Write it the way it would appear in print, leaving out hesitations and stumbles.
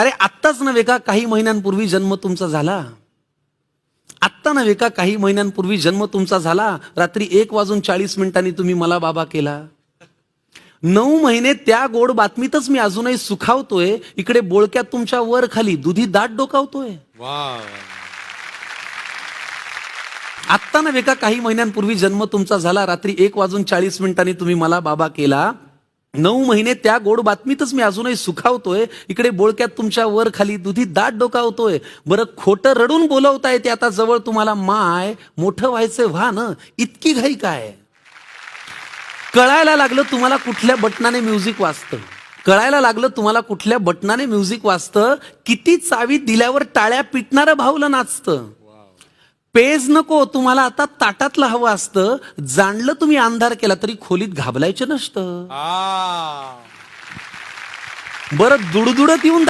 अरे आत्ताच नव्हे का काही महिन्यांपूर्वी जन्म तुमचा झाला? आत्ता नव्हे का काही महिन्यांपूर्वी जन्म तुमचा झाला? रात्री 1:40 तुम्ही मला बाबा केला. 9 महिने त्या गोड बातमीतच मी अजूनही सुखावतोय. इकडे बोळक्यात तुमच्या वर खाली दुधी दाट डोकावतोय. आत्ता नव्हे का काही महिन्यांपूर्वी जन्म तुमचा झाला? रात्री 1:40 तुम्ही मला बाबा केला. 9 महिने त्या गोड बातमीतच मी अजूनही सुखावतोय. इकडे बोळक्यात तुमच्या वर खाली दुधी दाट डोकावतोय. बरं खोटं रडून बोलवताय ते आता जवळ तुम्हाला माय. मोठं व्हायचंय व्हा ना, इतकी घाई काय? कळायला लागलं तुम्हाला कुठल्या बटनाने म्युझिक वाजतं. कळायला लागलं तुम्हाला कुठल्या बटनाने म्युझिक वाजतं. किती चावी दिल्यावर टाळ्या पिटणारं भावलं नाचतं. पेज नको तुम्हाला आता ताटातलं हवं असतं. जाणलं तुम्ही अंधार केला तरी खोलीत घाबलायचं नसतं. बरं दुडदुडत येऊन